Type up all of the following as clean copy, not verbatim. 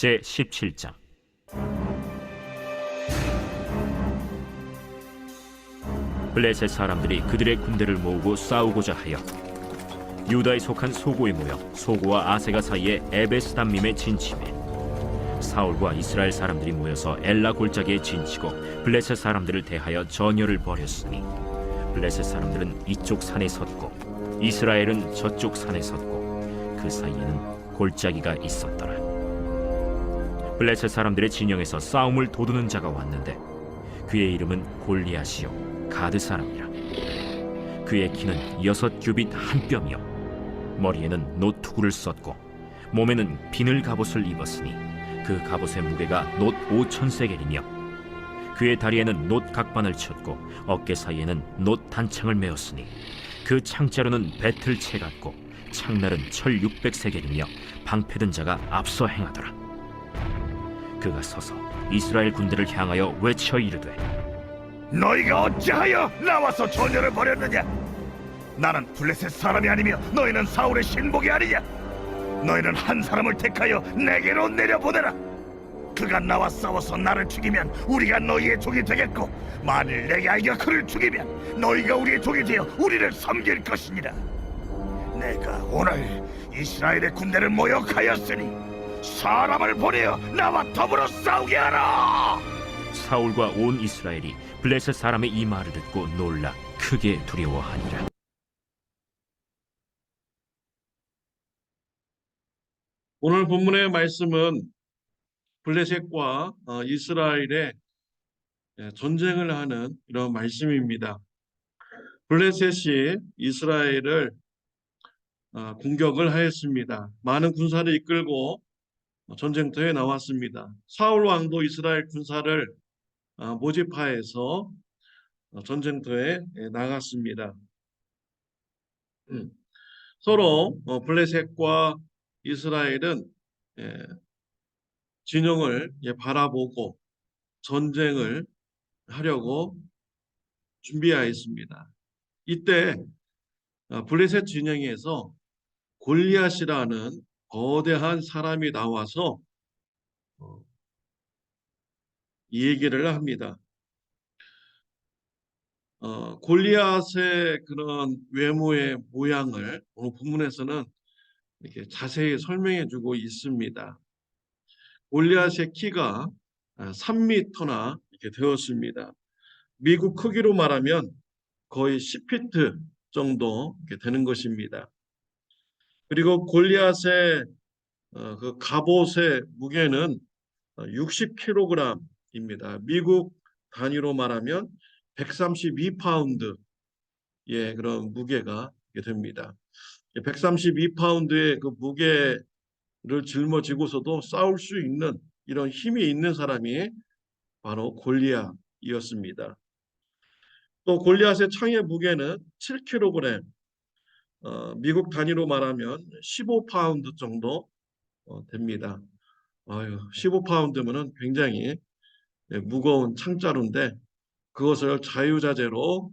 제17장. 블레셋 사람들이 그들의 군대를 모으고 싸우고자 하여 유다에 속한 소고에 모여 소고와 아세가 사이에 에베스담밈에 진침해 사울과 이스라엘 사람들이 모여서 엘라 골짜기에 진치고 블레셋 사람들을 대하여 전열을 벌였으니 블레셋 사람들은 이쪽 산에 섰고 이스라엘은 저쪽 산에 섰고 그 사이에는 골짜기가 있었더라. 블레셋 사람들의 진영에서 싸움을 도두는 자가 왔는데 그의 이름은 골리앗이요 가드 사람이라. 그의 키는 6규빗 한 뼘이요 머리에는 노투구를 썼고 몸에는 비늘 갑옷을 입었으니 그 갑옷의 무게가 놋 5,000세겔이며 그의 다리에는 놋 각반을 쳤고 어깨 사이에는 놋 단창을 메었으니 그 창자루는 배틀채 같고 창날은 철 600세겔이며 방패든 자가 앞서 행하더라. 그가 서서 이스라엘 군대를 향하여 외쳐 이르되 너희가 어찌하여 나와서 전열을 벌였느냐? 나는 블레셋 사람이 아니며 너희는 사울의 신복이 아니냐? 너희는 한 사람을 택하여 내게로 내려보내라. 그가 나와 싸워서 나를 죽이면 우리가 너희의 종이 되겠고 만일 내게 아이가 그를 죽이면 너희가 우리의 종이 되어 우리를 섬길 것이니라. 내가 오늘 이스라엘의 군대를 모욕하였으니 사람을 보내어 나와 더불어 싸우게 하라. 사울과 온 이스라엘이 블레셋 사람의 이 말을 듣고 놀라 크게 두려워하니라. 오늘 본문의 말씀은 블레셋과 이스라엘의 전쟁을 하는 이런 말씀입니다. 블레셋이 이스라엘을 공격을 하였습니다. 많은 군사를 이끌고 전쟁터에 나왔습니다. 사울 왕도 이스라엘 군사를 모집하여서 전쟁터에 나갔습니다. 서로 블레셋과 이스라엘은 진영을 바라보고 전쟁을 하려고 준비하였습니다. 이때 블레셋 진영에서 골리앗이라는 거대한 사람이 나와서 이 얘기를 합니다. 골리앗의 그런 외모의 모양을 오늘 본문에서는 이렇게 자세히 설명해주고 있습니다. 골리앗의 키가 3m나 이렇게 되었습니다. 미국 크기로 말하면 거의 10피트 정도 이렇게 되는 것입니다. 그리고 골리앗의 그 갑옷의 무게는 60kg입니다. 미국 단위로 말하면 132파운드의 그런 무게가 됩니다. 132파운드의 그 무게를 짊어지고서도 싸울 수 있는 이런 힘이 있는 사람이 바로 골리앗이었습니다. 또 골리앗의 창의 무게는 7kg, 미국 단위로 말하면 15파운드 정도 됩니다. 15파운드면은 굉장히 무거운 창자루인데 그것을 자유자재로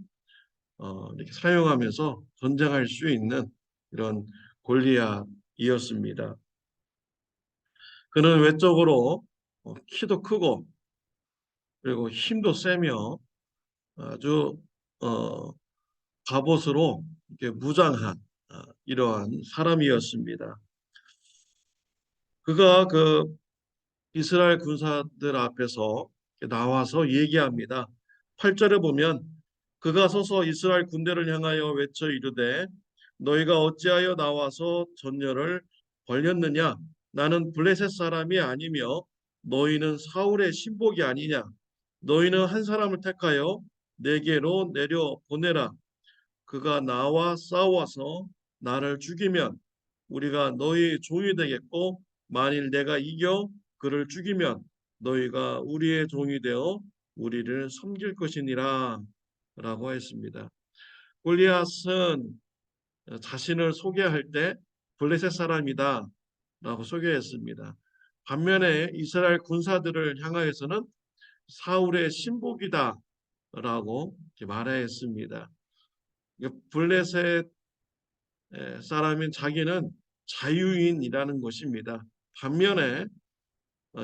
이렇게 사용하면서 전쟁할 수 있는 이런 골리앗이었습니다. 그는 외적으로 키도 크고 그리고 힘도 세며 아주 갑옷으로 이렇게 무장한 이러한 사람이었습니다. 그가 그 이스라엘 군사들 앞에서 나와서 얘기합니다. 8절에 보면 그가 서서 이스라엘 군대를 향하여 외쳐 이르되 너희가 어찌하여 나와서 전열을 벌였느냐? 나는 블레셋 사람이 아니며 너희는 사울의 신복이 아니냐? 너희는 한 사람을 택하여 내게로 내려 보내라. 그가 나와 싸워서 나를 죽이면 우리가 너희 종이 되겠고 만일 내가 이겨 그를 죽이면 너희가 우리의 종이 되어 우리를 섬길 것이니라 라고 했습니다. 골리앗은 자신을 소개할 때 블레셋 사람이다 라고 소개했습니다. 반면에 이스라엘 군사들을 향하여서는 사울의 신복이다 라고 말하였습니다. 블레셋 사람인 자기는 자유인이라는 것입니다. 반면에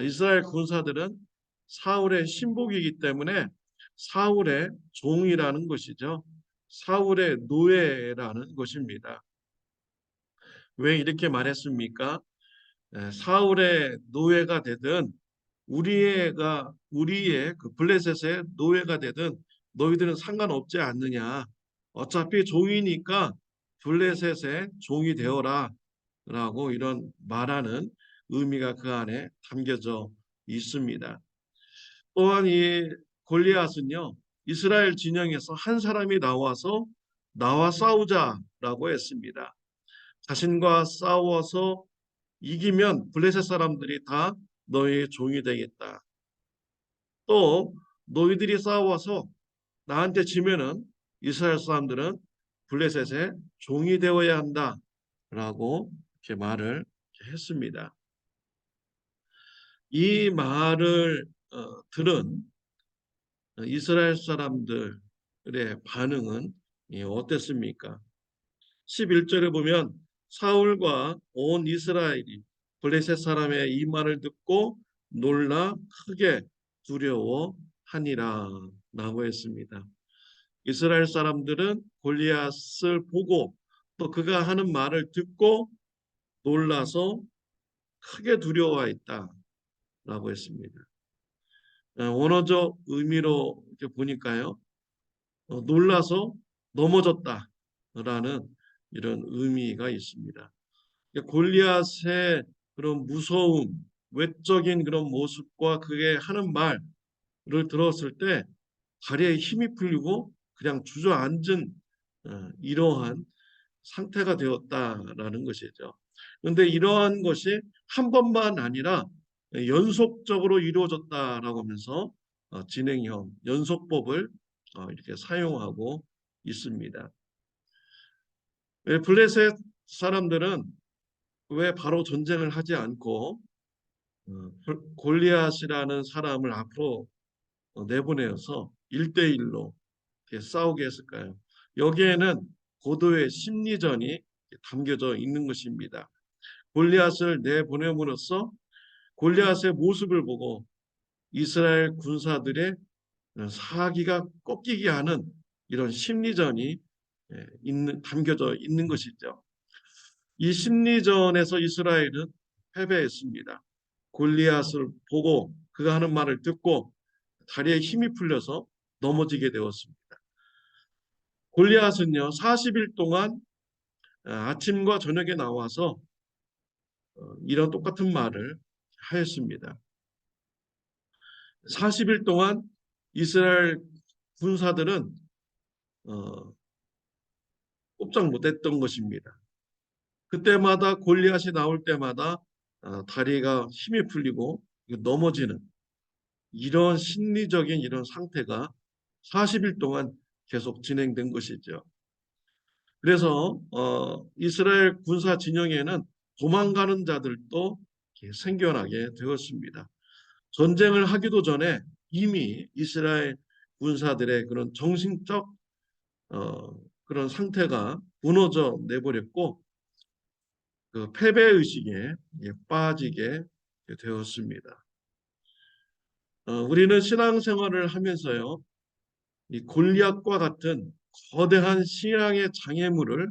이스라엘 군사들은 사울의 신복이기 때문에 사울의 종이라는 것이죠. 사울의 노예라는 것입니다. 왜 이렇게 말했습니까? 사울의 노예가 되든 우리의 그 블레셋의 노예가 되든 너희들은 상관없지 않느냐. 어차피 종이니까 블레셋의 종이 되어라 라고 이런 말하는 의미가 그 안에 담겨져 있습니다. 또한 이 골리앗은요, 이스라엘 진영에서 한 사람이 나와서 나와 싸우자라고 했습니다. 자신과 싸워서 이기면 블레셋 사람들이 다 너희의 종이 되겠다. 또 너희들이 싸워서 나한테 지면은 이스라엘 사람들은 블레셋의 종이 되어야 한다라고 이렇게 말을 했습니다. 이 말을 들은 이스라엘 사람들의 반응은 어땠습니까? 11절에 보면 사울과 온 이스라엘이 블레셋 사람의 이 말을 듣고 놀라 크게 두려워하니라 라고 했습니다. 이스라엘 사람들은 골리앗을 보고 또 그가 하는 말을 듣고 놀라서 크게 두려워했다 라고 했습니다. 원어적 의미로 이렇게 보니까요, 놀라서 넘어졌다라는 이런 의미가 있습니다. 골리앗의 그런 무서움, 외적인 그런 모습과 그게 하는 말을 들었을 때 다리에 힘이 풀리고 그냥 주저앉은 이러한 상태가 되었다라는 것이죠. 그런데 이러한 것이 한 번만 아니라 연속적으로 이루어졌다라고 하면서 진행형 연속법을 이렇게 사용하고 있습니다. 블레셋 사람들은 왜 바로 전쟁을 하지 않고 골리앗이라는 사람을 앞으로 내보내어서 1대1로 싸우게 했을까요? 여기에는 고도의 심리전이 담겨져 있는 것입니다. 골리앗을 내보냄으로써 골리앗의 모습을 보고 이스라엘 군사들의 사기가 꺾이게 하는 이런 심리전이 담겨져 있는 것이죠. 이 심리전에서 이스라엘은 패배했습니다. 골리앗을 보고 그가 하는 말을 듣고 다리에 힘이 풀려서 넘어지게 되었습니다. 골리앗은요 40일 동안 아침과 저녁에 나와서 이런 똑같은 말을 하였습니다. 40일 동안 이스라엘 군사들은 꼼짝 못했던 것입니다. 그때마다 골리앗이 나올 때마다 다리가 힘이 풀리고 넘어지는 이런 심리적인 이런 상태가 40일 동안 계속 진행된 것이죠. 그래서 이스라엘 군사 진영에는 도망가는 자들도 생겨나게 되었습니다. 전쟁을 하기도 전에 이미 이스라엘 군사들의 그런 정신적 그런 상태가 무너져 내버렸고 그 패배 의식에 빠지게 되었습니다. 우리는 신앙생활을 하면서요, 이 골리앗과 같은 거대한 신앙의 장애물을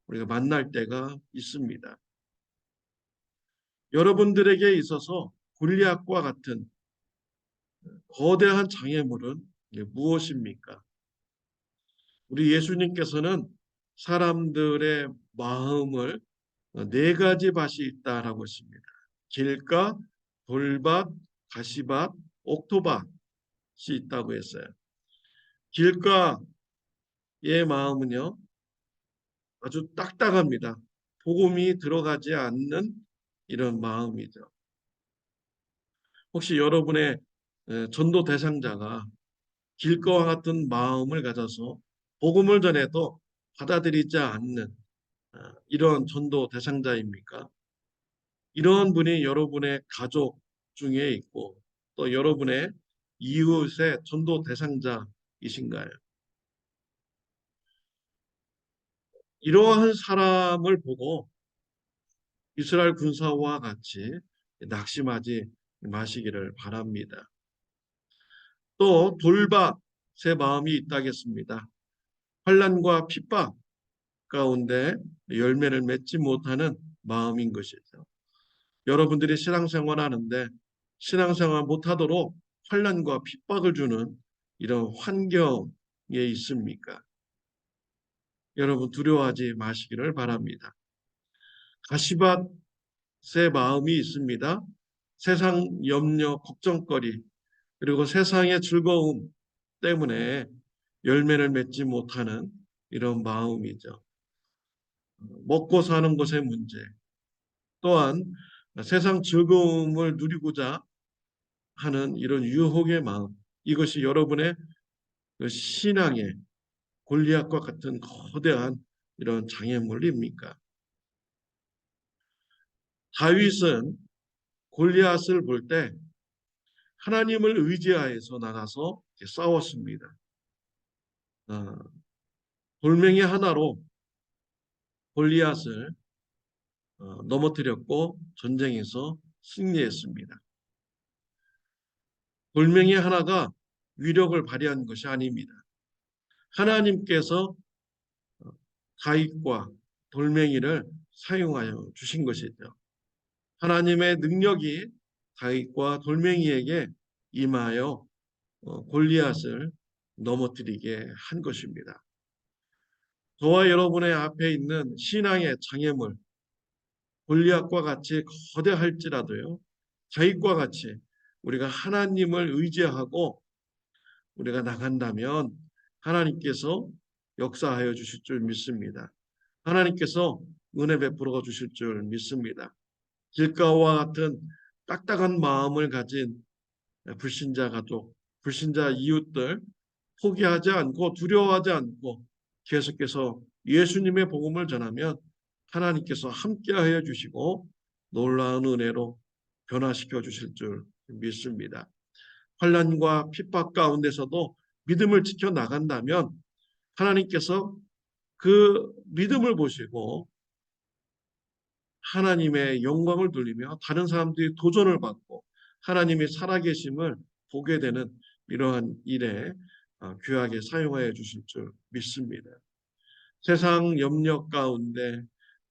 우리가 만날 때가 있습니다. 여러분들에게 있어서 골리앗과 같은 거대한 장애물은 무엇입니까? 우리 예수님께서는 사람들의 마음을 네 가지 밭이 있다라고 했습니다. 길가, 돌밭, 가시밭, 옥토밭이 있다고 했어요. 길가의 마음은요 아주 딱딱합니다. 복음이 들어가지 않는 이런 마음이죠. 혹시 여러분의 전도 대상자가 길가와 같은 마음을 가져서 복음을 전해도 받아들이지 않는 이런 전도 대상자입니까? 이런 분이 여러분의 가족 중에 있고 또 여러분의 이웃의 전도 대상자이신가요? 이러한 사람을 보고 이스라엘 군사와 같이 낙심하지 마시기를 바랍니다. 또 돌밭의 마음이 있다겠습니다. 환난과 핍박 가운데 열매를 맺지 못하는 마음인 것이죠. 여러분들이 신앙생활 하는데 신앙생활 못하도록 환난과 핍박을 주는 이런 환경에 있습니까? 여러분 두려워하지 마시기를 바랍니다. 가시밭의 마음이 있습니다. 세상 염려, 걱정거리, 그리고 세상의 즐거움 때문에 열매를 맺지 못하는 이런 마음이죠. 먹고 사는 것의 문제, 또한 세상 즐거움을 누리고자 하는 이런 유혹의 마음, 이것이 여러분의 그 신앙의 골리앗과 같은 거대한 이런 장애물입니까? 다윗은 골리앗을 볼 때 하나님을 의지하여서 나가서 싸웠습니다. 돌멩이 하나로 골리앗을 넘어뜨렸고 전쟁에서 승리했습니다. 돌멩이 하나가 위력을 발휘한 것이 아닙니다. 하나님께서 다윗과 돌멩이를 사용하여 주신 것이죠. 하나님의 능력이 다윗과 돌멩이에게 임하여 골리앗을 넘어뜨리게 한 것입니다. 저와 여러분의 앞에 있는 신앙의 장애물, 골리앗과 같이 거대할지라도요, 다윗과 같이 우리가 하나님을 의지하고 우리가 나간다면 하나님께서 역사하여 주실 줄 믿습니다. 하나님께서 은혜 베풀어 주실 줄 믿습니다. 길가와 같은 딱딱한 마음을 가진 불신자 가족, 불신자 이웃들 포기하지 않고 두려워하지 않고 계속해서 예수님의 복음을 전하면 하나님께서 함께하여 주시고 놀라운 은혜로 변화시켜 주실 줄 믿습니다. 환난과 핍박 가운데서도 믿음을 지켜 나간다면 하나님께서 그 믿음을 보시고 하나님의 영광을 돌리며 다른 사람들이 도전을 받고 하나님이 살아계심을 보게 되는 이러한 일에 귀하게 사용하여 주실 줄 믿습니다. 세상 염려 가운데,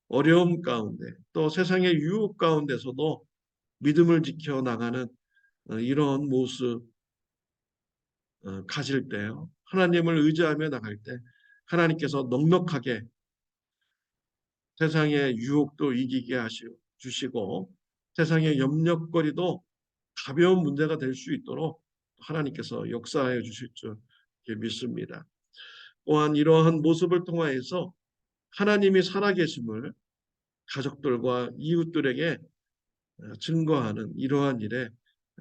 어려움 가운데, 또 세상의 유혹 가운데서도 믿음을 지켜 나가는 이런 모습 가질 때요. 하나님을 의지하며 나갈 때 하나님께서 넉넉하게 세상의 유혹도 이기게 주시고 세상의 염려거리도 가벼운 문제가 될 수 있도록 하나님께서 역사하여 주실 줄 믿습니다. 또한 이러한 모습을 통하여서 하나님이 살아계심을 가족들과 이웃들에게 증거하는 이러한 일에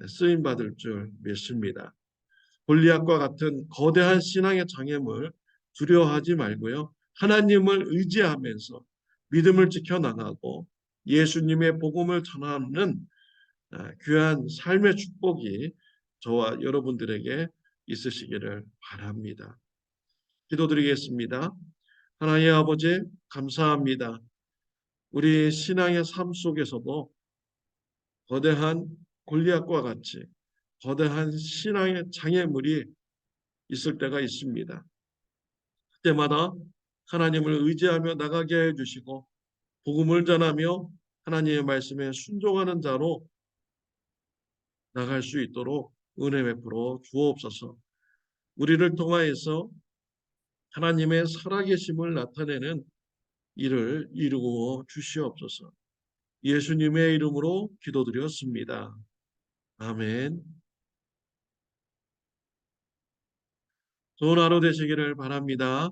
쓰임받을 줄 믿습니다. 골리앗과 같은 거대한 신앙의 장애물 두려워하지 말고요. 하나님을 의지하면서 믿음을 지켜나가고 예수님의 복음을 전하는 귀한 삶의 축복이 저와 여러분들에게 있으시기를 바랍니다. 기도드리겠습니다. 하나님 아버지 감사합니다. 우리 신앙의 삶 속에서도 거대한 골리앗과 같이 거대한 신앙의 장애물이 있을 때가 있습니다. 그때마다 하나님을 의지하며 나가게 해주시고 복음을 전하며 하나님의 말씀에 순종하는 자로 나갈 수 있도록 은혜 베풀어 주옵소서. 우리를 통하여서 하나님의 살아계심을 나타내는 일을 이루어 주시옵소서. 예수님의 이름으로 기도드렸습니다. 아멘. 좋은 하루 되시기를 바랍니다.